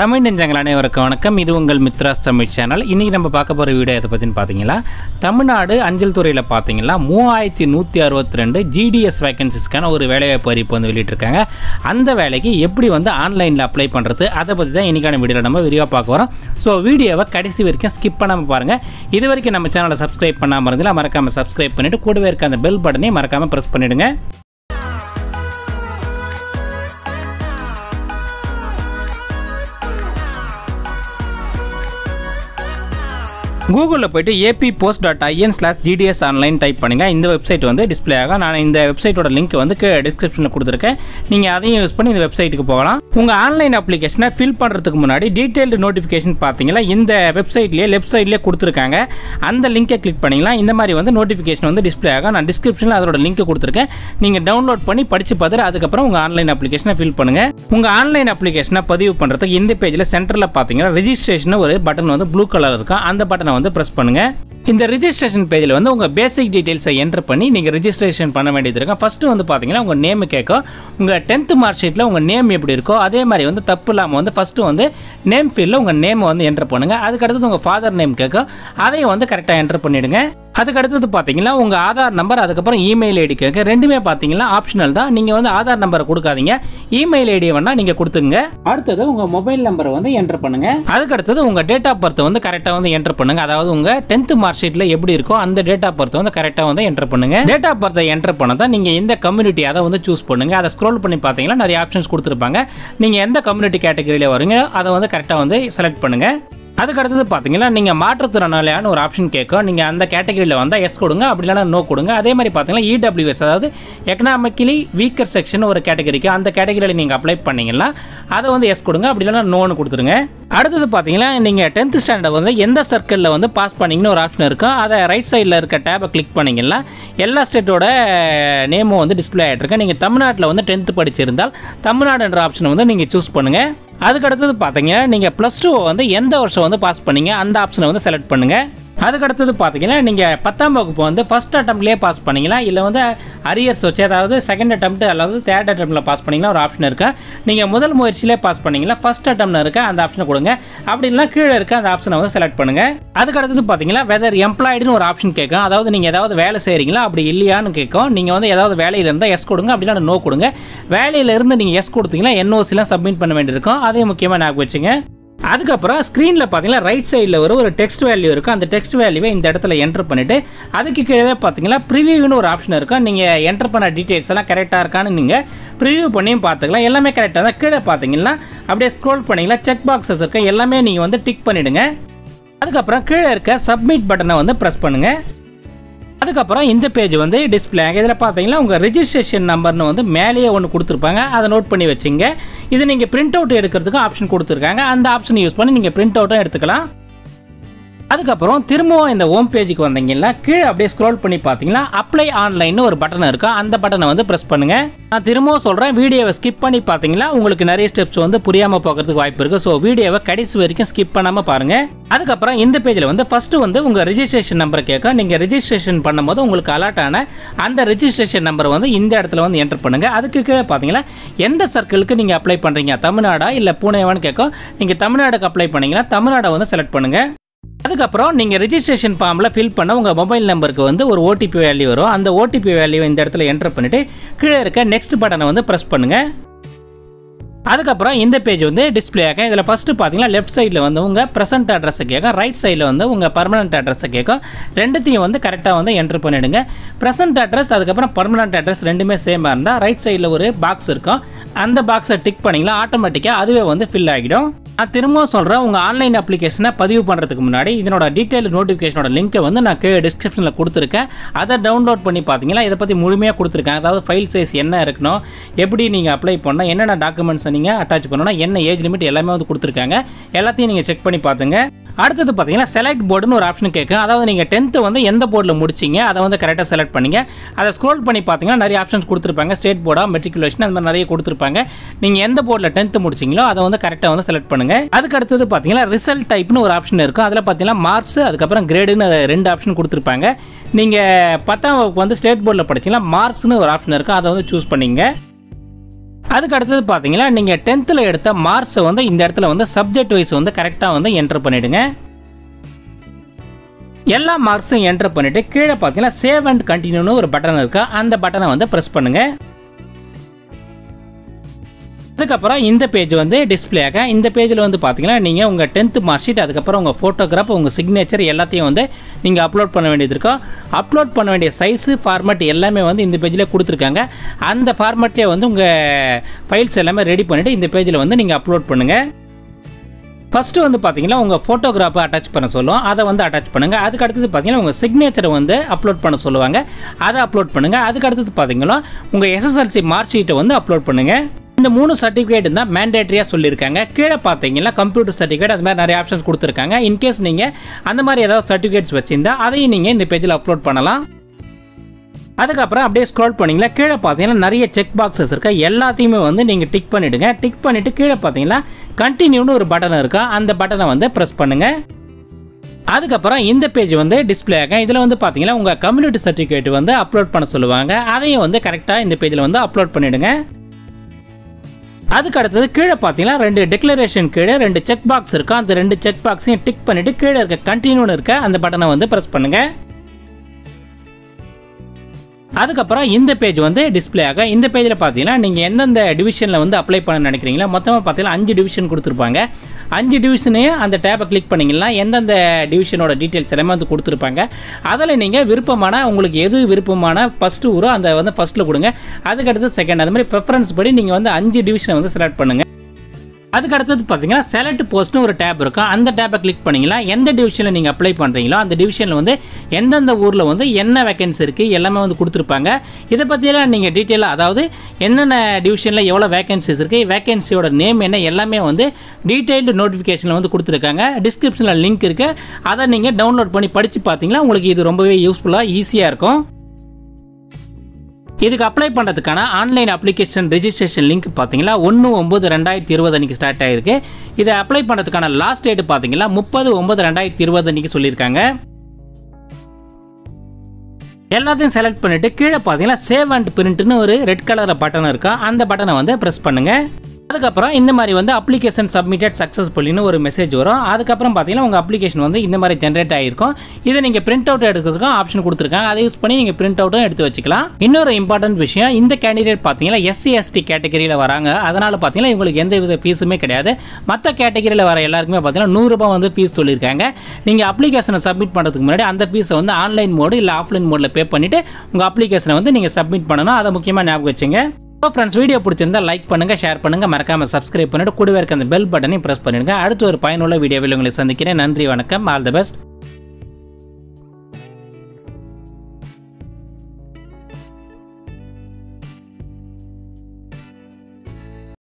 தமிழ் நெஞ்சங்கள் அனைவருக்கும் வணக்கம். இது உங்கள் மித்ராஸ் தமிழ் சேனல். இன்றைக்கி நம்ம பார்க்க போகிற வீடியோ எதை பற்றின்னு பார்த்தீங்கன்னா, தமிழ்நாடு அஞ்சல் துறையில் பார்த்தீங்கன்னா 3162 GDS வேகன்சிஸ்க்கான ஒரு வேலைவாய்ப்பு அறிவிப்பு வந்து வெளியிட்டிருக்காங்க. அந்த வேலைக்கு எப்படி வந்து ஆன்லைனில் அப்ளை பண்ணுறது, அதை பற்றி தான் இன்றைக்கான வீடியோவில் நம்ம விரிவாக பார்க்க வரோம். ஸோ வீடியோவை கடைசி வரைக்கும் ஸ்கிப் பண்ணாமல் பாருங்கள். இது வரைக்கும் நம்ம சேனலை சப்ஸ்கிரைப் பண்ணாமல் இருந்தால் மறக்காமல் சப்ஸ்கிரைப் பண்ணிவிட்டு கூடவே இருக்க அந்த பெல் பட்டனையும் மறக்காமல் ப்ரெஸ் பண்ணிவிடுங்க. கூகுளில் போய்ட்டு appost.in/GDS ஆன்லைன் டைப் பண்ணுங்கள். இந்த வெப்சைட் வந்து டிஸ்பிளே ஆகும். நான் இந்த வெப்சைட்டோட லிங்க் வந்து டிஸ்கிரிப்ஷனில் கொடுத்துருக்கேன். நீங்கள் அதையும் யூஸ் பண்ணி இந்த வெப்சைட்டுக்கு போகலாம். உங்கள் ஆன்லைன் அப்ளிகேஷனை ஃபில் பண்ணுறதுக்கு முன்னாடி டீட்டெயில்டு நோட்டிஃபிகேஷன் பார்த்தீங்கன்னா இந்த வெப்சைட்லேயே லெஃப்ட் சைட்லேயே கொடுத்துருக்காங்க. அந்த லிங்கை கிளிக் பண்ணிங்களா இந்த மாதிரி வந்து நோட்டிஃபிகேஷன் வந்து டிஸ்பிளே ஆகும். நான் டிஸ்கிரிப்ஷனில் அதோட லிங்க் கொடுத்துருக்கேன். நீங்கள் டவுன்லோட் பண்ணி படித்து பார்த்துட்டு அதுக்கப்புறம் உங்கள் ஆன்லைன் அப்ளிகேஷனை ஃபில் பண்ணுங்கள். உங்கள் ஆன்லைன் அப்ளிகேஷனை பதிவு பண்ணுறதுக்கு இந்த பேஜில் சென்டரில் பார்த்தீங்கன்னா ரெஜிஸ்ட்ரேஷன் ஒரு பட்டன் வந்து ப்ளூ கலர் இருக்கும். அந்த பட்டனை வந்து பிரஸ் பண்ணுங்க. இந்த ரெஜிஸ்ட்ரேஷன் பேஜில் வந்து உங்கள் பேசிக் டீடைல்ஸை என்டர் பண்ணி நீங்கள் ரெஜிஸ்ட்ரேஷன் பண்ண வேண்டியது இருக்கும். ஃபஸ்ட்டு வந்து பார்த்தீங்கன்னா உங்கள் நேம் கேட்கும். உங்கள் 10th மார்க் ஷீட்டில் உங்கள் நேம் எப்படி இருக்கோ அதே மாதிரி வந்து தப்பு இல்லாமல் வந்து ஃபஸ்ட்டு வந்து நேம் ஃபீல்டில் உங்கள் நேமை வந்து என்டர் பண்ணுங்கள். அதுக்கடுத்து உங்கள் ஃபாதர் நேம் கேட்கும். அதையும் வந்து கரெக்டாக என்டர் பண்ணிவிடுங்க. அதுக்கடுத்தது பார்த்தீங்கன்னா உங்கள் ஆதார் நம்பர், அதுக்கப்புறம் இமெயில் ஐடி கேட்க. ரெண்டுமே பார்த்தீங்கன்னா ஆப்ஷனல் தான். நீங்கள் வந்து ஆதார் நம்பரை கொடுக்காதீங்க, இமெயில் ஐடியை வேணால் நீங்கள் கொடுத்துங்க. அடுத்தது உங்கள் மொபைல் நம்பரை வந்து என்டர் பண்ணுங்க. அதுக்கடுத்தது உங்கள் டேட் ஆஃப் பர்த் வந்து கரெக்டாக வந்து என்டர் பண்ணுங்க. அதாவது உங்கள் 10th மார்க் ஷீட்டில் எப்படி இருக்கோ அந்த டேட் ஆஃப் பர்த் வந்து கரெக்டாக வந்து என்டர் பண்ணுங்க. டேட் ஆஃப் பர்த்தை என்டர் பண்ணதான் நீங்கள் எந்த கம்யூனிட்டி அதை வந்து சூஸ் பண்ணுங்க. அதை ஸ்க்ரோல் பண்ணி பார்த்தீங்கன்னா நிறைய ஆப்ஷன்ஸ் கொடுத்துருப்பாங்க. நீங்கள் எந்த கம்யூனிட்டி கேட்டகரியில் வரீங்க அதை வந்து கரெக்டாக வந்து செலக்ட் பண்ணுங்க. அதுக்கடுத்தது பார்த்தீங்கன்னா நீங்கள் மாற்றுத்திறனாளியான ஒரு ஆப்ஷன் கேட்கும். நீங்கள் அந்த கேட்டகரியில் வந்தால் எஸ் கொடுங்க, அப்படி இல்லைனா நோ கொடுங்க. அதே மாதிரி பார்த்தீங்கன்னா EWS அதாவது எக்கனாமிக்கலி வீக்கர் செக்ஷன் ஒரு கேட்டகரிக்கு, அந்த கேட்டகரியில் நீங்கள் அப்ளை பண்ணிங்கன்னா அதை வந்து எஸ் கொடுங்க, அப்படி இல்லைனா நோன்னு கொடுத்துருங்க. அடுத்தது பார்த்தீங்கன்னா நீங்கள் 10th ஸ்டாண்டர்ட் வந்து எந்த சர்க்கிளில் வந்து பாஸ் பண்ணிங்கன்னு ஒரு ஆப்ஷன் இருக்கும். அதை ரைட் சைடில் இருக்க டேபை கிளிக் பண்ணிங்கன்னா எல்லா ஸ்டேட்டோட நேமும் வந்து டிஸ்பிளே ஆகிட்டு இருக்கு. நீங்கள் தமிழ்நாட்டில் வந்து 10th படிச்சிருந்தால் தமிழ்நாடுன்ற ஆப்ஷனை வந்து நீங்கள் சூஸ் பண்ணுங்கள். அதுக்கடுத்தது பார்த்தீங்கன்னா நீங்கள் +2 வந்து எந்த வருஷம் வந்து பாஸ் பண்ணீங்க அந்த ஆப்ஷனை வந்து செலக்ட் பண்ணுங்கள். அதுக்கடுத்தது பார்த்தீங்கன்னா நீங்கள் 10ஆம் வகுப்பு வந்து ஃபஸ்ட் அட்டம்ப்ட்லேயே பாஸ் பண்ணிங்களா, இல்லை வந்து அரியர்ஸ் வச்சு அதாவது செகண்ட் அட்டம்ப்ட் அல்லது தேர்ட் அட்டம்ப்ட்டில் பாஸ் பண்ணிங்கன்னா ஒரு ஆப்ஷன் இருக்கா. நீங்கள் முதல் முயற்சியிலே பாஸ் பண்ணிங்களா ஃபஸ்ட் அட்டம்ப்ட்ல இருக்க அந்த ஆப்ஷனை கொடுங்க, அப்படி இல்லைனா கீழே இருக்க அந்த ஆப்ஷனை வந்து செலக்ட் பண்ணுங்கள். அதுக்கடுத்தது பார்த்தீங்கன்னா வெதர் எம்ப்ளாய்டுன்னு ஒரு ஆப்ஷன் கேட்கும். அதாவது நீங்கள் ஏதாவது வேலை செய்கிறீங்களா அப்படி இல்லையான்னு கேட்கும். நீங்கள் வந்து ஏதாவது வேலையில் இருந்தால் எஸ் கொடுங்க, அப்படி இல்லைனா நோ கொடுங்க. வேலையிலேருந்து நீங்கள் எஸ் கொடுத்தீங்கன்னா NOCலாம் சப்மிட் பண்ண வேண்டியிருக்கும். அதே முக்கியமாக ஞாபகம் வச்சுங்க. அதுக்கப்புறம் ஸ்க்ரீனில் பார்த்தீங்கன்னா ரைட் சைடில் ஒரு டெக்ஸ்ட் வேல்யூ இருக்கும். அந்த டெக்ஸ்ட் வேல்யூவை இந்த இடத்துல என்டர் பண்ணிவிட்டு அதுக்கு கீழே பார்த்தீங்கன்னா ப்ரிவியூன்னு ஒரு ஆப்ஷன் இருக்கும். நீங்கள் என்டர் பண்ண டீட்டெயில்ஸ் எல்லாம் கரெக்டாக இருக்கான்னு நீங்கள் ப்ரிவியூ பண்ணியும் பார்த்துக்கலாம். எல்லாமே கரெக்டாக தான். கீழே பார்த்தீங்கன்னா அப்படியே ஸ்க்ரோல் பண்ணிங்கன்னா செக் பாக்ஸஸ் இருக்குது, எல்லாமே நீங்கள் வந்து டிக் பண்ணிவிடுங்க. அதுக்கப்புறம் கீழே இருக்க சப்மிட் பட்டனை வந்து ப்ரெஸ் பண்ணுங்கள். அதுக்கப்புறம் இந்த பேஜ் வந்து டிஸ்பிளே ஆகும். இதில் பார்த்தீங்கன்னா உங்கள் ரெஜிஸ்ட்ரேஷன் நம்பர்னு வந்து மேலேயே ஒன்று கொடுத்துருப்பாங்க, அதை நோட் பண்ணி வச்சுங்க. இது நீங்கள் பிரிண்ட் அவுட் எடுக்கிறதுக்கு ஆப்ஷன் கொடுத்துருக்காங்க. அந்த ஆப்ஷனை யூஸ் பண்ணி நீங்கள் பிரிண்ட் அவுட்டும் எடுத்துக்கலாம். அதுக்கப்புறம் திரும்பவும் இந்த ஹோம் பேஜுக்கு வந்தீங்கன்னா கீழே அப்படியே ஸ்க்ரோல் பண்ணி பார்த்தீங்கன்னா அப்ளை ஆன்லைன்னு ஒரு பட்டன் இருக்கும். அந்த பட்டனை வந்து ப்ரெஸ் பண்ணுங்க. நான் திரும்பவும் சொல்கிறேன், வீடியோவை ஸ்கிப் பண்ணி பார்த்தீங்கன்னா உங்களுக்கு நிறைய ஸ்டெப்ஸ் வந்து புரியாமல் போகிறதுக்கு வாய்ப்பு இருக்குது. ஸோ வீடியோவை கடைசி வரைக்கும் ஸ்கிப் பண்ணாமல் பாருங்கள். அதுக்கப்புறம் இந்த பேஜில் வந்து ஃபஸ்ட்டு வந்து உங்கள் ரெஜிஸ்ட்ரேஷன் நம்பரை கேட்கும். நீங்கள் ரெஜிஸ்ட்ரேஷன் பண்ணும்போது உங்களுக்கு அலாட் ஆன அந்த ரெஜிஸ்ட்ரேஷன் நம்பரை வந்து இந்த இடத்துல வந்து என்டர் பண்ணுங்கள். அதுக்கு கீழே பார்த்தீங்கன்னா எந்த சர்க்கிளுக்கு நீங்கள் அப்ளை பண்ணுறீங்க, தமிழ்நாடா இல்லை பூனேவான்னு கேட்கும். நீங்கள் தமிழ்நாடுக்கு அப்ளை பண்ணீங்கன்னா தமிழ்நாடை வந்து செலக்ட் பண்ணுங்கள். அதுக்கப்புறம் நீங்கள் ரெஜிஸ்ட்ரேஷன் ஃபார்மில் ஃபில் பண்ண உங்கள் மொபைல் நம்பருக்கு வந்து ஒரு OTP வேல்யூ வரும். அந்த OTP வேல்யூ இந்த இடத்துல என்டர் பண்ணிவிட்டு கீழே இருக்க நெக்ஸ்ட் பட்டனை வந்து ப்ரெஸ் பண்ணுங்கள். அதுக்கப்புறம் இந்த பேஜ் வந்து டிஸ்பிளே ஆகும். இதில் ஃபஸ்ட்டு பார்த்தீங்கன்னா லெஃப்ட் சைடில் வந்து உங்கள் ப்ரெசென்ட் அட்ரஸை கேட்கும், ரைட் சைடில் வந்து உங்கள் பர்மனெண்ட் அட்ரஸை கேட்கும். ரெண்டுத்தையும் வந்து கரெக்டாக வந்து என்டர் பண்ணிவிடுங்க. ப்ரெசென்ட் அட்ரஸ் அதுக்கப்புறம் பர்மனெண்ட் அட்ரஸ் ரெண்டுமே சேமாக இருந்தால் ரைட் சைடில் ஒரு பாக்ஸ் இருக்கும். அந்த பாக்ஸை டிக் பண்ணிங்கன்னா ஆட்டோமேட்டிக்காக அதுவே வந்து ஃபில் ஆகிடும். நான் திரும்பவும் சொல்கிறேன், உங்கள் ஆன்லைன் அப்ளிகேஷனை பதிவு பண்ணுறதுக்கு முன்னாடி இதனோட டீட்டெயில் நோட்டிஃபிகேஷனோட லிங்க்கை வந்து நான் கீழே டிஸ்கிரிப்ஷனில் கொடுத்துருக்கேன். அதை டவுன்லோட் பண்ணி பார்த்தீங்கன்னா இதை பற்றி முழுமையாக கொடுத்துருக்கேன். அதாவது ஃபைல் சைஸ் என்ன இருக்கணும், எப்படி நீங்கள் அப்ளை பண்ணணும், என்னென்ன டாக்குமெண்ட்ஸை நீங்கள் அட்டாச் பண்ணணும், என்ன ஏஜ் லிமிட் எல்லாமே வந்து கொடுத்துருக்காங்க. எல்லாத்தையும் நீங்கள் செக் பண்ணி பார்த்துங்க. அடுத்தது பார்த்தீங்கன்னா செலக்ட் போர்டுன்னு ஒரு ஆப்ஷன் கேட்கும். அதாவது நீங்கள் 10th வந்து எந்த போர்டில் முடிச்சிங்க அதை வந்து கரெக்டாக செலக்ட் பண்ணிங்க. அதை ஸ்க்ரோல் பண்ணி பார்த்தீங்கன்னா நிறைய ஆப்ஷன்ஸ் கொடுத்துருப்பாங்க. ஸ்டேட் போர்டா, மெட்ரிகுலேஷன், அந்த மாதிரி நிறைய கொடுத்துருப்பாங்க. நீங்கள் எந்த போர்டில் 10th முடிச்சிங்களோ அதை வந்து கரெக்டாக வந்து செலக்ட் பண்ணுங்கள். அதுக்கு அடுத்தது பார்த்தீங்கன்னா ரிசல்ட் டைப்னு ஒரு ஆப்ஷன் இருக்கும். அதில் பார்த்தீங்கன்னா மார்க்ஸ் அதுக்கப்புறம் கிரேடுன்னு 2 ஆப்ஷன் கொடுத்துருப்பாங்க. நீங்கள் 10ஆம் வகுப்பு வந்து ஸ்டேட் போர்டில் படிச்சிங்கன்னா மார்க்ஸ்னு ஒரு ஆப்ஷன் இருக்கும், அதை வந்து சூஸ் பண்ணிங்க. அதுக்கு அடுத்தது பார்த்தீங்கன்னா நீங்கள் 10th எடுத்த மார்க்ஸை வந்து இந்த இடத்துல வந்து சப்ஜெக்ட் வைஸ் வந்து கரெக்டாக வந்து என்டர் பண்ணிவிடுங்க. எல்லா மார்க்ஸும் என்டர் பண்ணிவிட்டு கீழே பார்த்தீங்கன்னா சேவ் அண்ட் கண்டினியூன்னு ஒரு பட்டன் இருக்குது, அந்த பட்டனை வந்து ப்ரெஸ் பண்ணுங்கள். அதுக்கப்புறம் இந்த பேஜ் வந்து டிஸ்பிளே ஆக இந்த பேஜில் வந்து பார்த்தீங்கன்னா நீங்கள் உங்கள் 10th மார்க் ஷீட், அதுக்கப்புறம் உங்கள் ஃபோட்டோகிராஃப், உங்கள் சிக்னேச்சர் எல்லாத்தையும் வந்து நீங்கள் அப்லோட் பண்ண வேண்டியது இருக்கும். அப்லோட் பண்ண வேண்டிய சைஸு ஃபார்மேட் எல்லாமே வந்து இந்த பேஜில் கொடுத்துருக்காங்க. அந்த ஃபார்மேட்லேயே வந்து உங்கள் ஃபைல்ஸ் எல்லாமே ரெடி பண்ணிவிட்டு இந்த பேஜில் வந்து நீங்கள் அப்லோட் பண்ணுங்கள். ஃபஸ்ட்டு வந்து பார்த்தீங்கன்னா உங்கள் ஃபோட்டோகிராஃபை அட்டாச் பண்ண சொல்லுவோம், அதை வந்து அட்டாச் பண்ணுங்கள். அதுக்கு அடுத்தது பார்த்தீங்கன்னா உங்கள் சிக்னேச்சரை வந்து அப்லோட் பண்ண சொல்லுவாங்க, அதை அப்லோட் பண்ணுங்கள். அதுக்கு அடுத்தது பார்த்தீங்கன்னா உங்கள் SSLC மார்க் ஷீட்டை வந்து அப்லோட் பண்ணுங்கள். இந்த 3 சர்டிஃபிகேட் தான் மேண்டேட்டரியாக சொல்லியிருக்காங்க. கீழே பார்த்தீங்கன்னா கம்ப்யூட்டர் சர்டிஃபிகேட் அது மாதிரி நிறைய ஆப்ஷன்ஸ் கொடுத்துருக்காங்க. இன்கேஸ் நீங்கள் அந்த மாதிரி ஏதாவது சர்டிஃபிகேட்ஸ் வச்சிருந்தா அதையும் நீங்கள் இந்த பேஜில் அப்லோட் பண்ணலாம். அதுக்கப்புறம் அப்படியே ஸ்க்ரோல் பண்ணிங்களா கீழே பார்த்தீங்கன்னா நிறைய செக் பாக்ஸஸ் இருக்கா, எல்லாத்தையுமே வந்து நீங்கள் டிக் பண்ணிவிடுங்க. டிக் பண்ணிவிட்டு கீழே பார்த்தீங்கன்னா கண்டினியூன்னு ஒரு பட்டன் இருக்கா, அந்த பட்டனை வந்து ப்ரெஸ் பண்ணுங்கள். அதுக்கப்புறம் இந்த பேஜ் வந்து டிஸ்பிளே ஆகும். இதில் வந்து பார்த்தீங்கன்னா உங்கள் கம்யூனிட்டி சர்டிஃபிகேட் வந்து அப்லோட் பண்ண சொல்லுவாங்க, அதையும் வந்து கரெக்டாக இந்த பேஜில் வந்து அப்லோட் பண்ணிவிடுங்க. அதுக்கு அடுத்தது கீழே பார்த்தீங்கன்னா 2 டிக்ளரேஷன் கீழே 2 செக் பாக்ஸ் இருக்கும், அந்த 2 செக் பாக்ஸையும் டிக் பண்ணிவிட்டு கீழே இருக்க கண்டினியூன்னு இருக்க அந்த பட்டனை வந்து ப்ரெஸ் பண்ணுங்கள். அதுக்கப்புறம் இந்த பேஜ் வந்து டிஸ்பிளே ஆகும். இந்த பேஜில் பார்த்தீங்கன்னா நீங்கள் எந்தெந்த டிவிஷனில் வந்து அப்ளை பண்ண நினைக்கிறீங்களா, மொத்தமாக பார்த்தீங்கன்னா 5 டிவிஷன் கொடுத்துருப்பாங்க. 5 டிவிஷனையும் அந்த டேப்பை கிளிக் பண்ணிங்கன்னா எந்தெந்த டிவிஷனோட டீட்டெயில்ஸ் எல்லாமே வந்து கொடுத்துருப்பாங்க. அதில் நீங்கள் விருப்பமான உங்களுக்கு எது விருப்பமான ஃபஸ்ட்டு ஊரோ அந்த வந்து ஃபஸ்ட்டில் கொடுங்க. அதுக்கடுத்து செகண்ட், அது மாதிரி ப்ரிஃபரன்ஸ் படி நீங்கள் வந்து 5 டிவிஷனை வந்து செலக்ட் பண்ணுங்கள். அதுக்கு அடுத்தது பார்த்தீங்கன்னா செலக்ட் போஸ்ட்னு ஒரு டேப் இருக்கும், அந்த டேப்பை கிளிக் பண்ணிங்கன்னா எந்த டிவிஷனில் நீங்கள் அப்ளை பண்ணுறீங்களோ அந்த டிவிஷனில் வந்து எந்தெந்த ஊரில் வந்து என்ன வேகன்சி இருக்குது எல்லாமே வந்து கொடுத்துருப்பாங்க. இதை பற்றியெல்லாம் நீங்கள் டீட்டெயிலாக, அதாவது என்னென்ன டிவிஷனில் எவ்வளோ வேகன்சிஸ் இருக்குது, வேகன்சியோட நேம் என்ன, எல்லாமே வந்து டீட்டெயில்டு நோட்டிஃபிகேஷனில் வந்து கொடுத்துருக்காங்க. டிஸ்கிரிப்ஷனில் லிங்க் இருக்குது, அதை நீங்கள் டவுன்லோட் பண்ணி படித்து பார்த்தீங்கன்னா உங்களுக்கு இது ரொம்பவே யூஸ்ஃபுல்லாக ஈஸியாக இருக்கும். இதுக்கு அப்ளை பண்ணுறதுக்கான ஆன்லைன் அப்ளிகேஷன் ரெஜிஸ்ட்ரேஷன் லிங்க் பார்த்தீங்கன்னா 1/9/2020 அன்றைக்கி ஸ்டார்ட் ஆகிருக்கு. இதை அப்ளை பண்ணுறதுக்கான லாஸ்ட் டேட் பார்த்தீங்கன்னா 30/9/2020 அன்றைக்கி சொல்லியிருக்காங்க. எல்லாத்தையும் செலக்ட் பண்ணிவிட்டு கீழே பார்த்தீங்கன்னா சேவ் அண்ட் பிரிண்ட்னு ஒரு ரெட் கலரில் பட்டன் இருக்கா, அந்த பட்டனை வந்து ப்ரெஸ் பண்ணுங்கள். அதுக்கப்புறம் இந்த மாதிரி வந்து அப்ளிகேஷன் சப்மிட்டட் சக்ஸஸ்ஃபுல்லின்னு ஒரு மெசேஜ் வரும். அதுக்கப்புறம் பார்த்தீங்கன்னா உங்கள் அப்ளிகேஷன் வந்து இந்த மாதிரி ஜென்ரேட் ஆகிருக்கும். இதை நீங்கள் பிரிண்ட் அவுட் எடுக்கிறதுக்கும் ஆப்ஷன் கொடுத்துருக்காங்க, அதை யூஸ் பண்ணி நீங்கள் பிரிண்ட் அவுட்டும் எடுத்து வச்சுக்கலாம். இன்னொரு இம்பார்ட்டன்ட் விஷயம், இந்த கேண்டிடேட் பார்த்தீங்கன்னா SC/ST கேட்டகரியில் வராங்க, அதனால் பார்த்தீங்கன்னா இவங்களுக்கு எந்த வித ஃபீஸுமே கிடையாது. மற்ற கேட்டகரியில் வர எல்லாருக்குமே பார்த்தீங்கன்னா 100 ரூபாய் வந்து ஃபீஸ் சொல்லியிருக்காங்க. நீங்கள் அப்ளிகேஷனை சப்மிட் பண்ணுறதுக்கு முன்னாடி அந்த ஃபீஸை வந்து ஆன்லைன் மோடு இல்லை ஆஃப்லைன் மோடில் பே பண்ணிவிட்டு உங்கள் அப்ளிகேஷனை வந்து நீங்கள் சப்மிட் பண்ணணும். அதை முக்கியமாக ஞாபகம் வச்சுங்க. ஃப்ரெண்ட்ஸ், வீடியோ பிடிச்சிருந்தா லைக் பண்ணுங்கள், ஷேர் பண்ணுங்கள், மறக்காமல் சப்ஸ்கிரைப் பண்ணிட்டு கூடவே இருக்க அந்த பெல் பட்டனையும் ப்ரெஸ் பண்ணிடுங்க. அடுத்து ஒரு பயனுள்ள வீடியோவில் உங்களை சந்திக்கிறேன். நன்றி, வணக்கம், ஆல் தி பெஸ்ட்.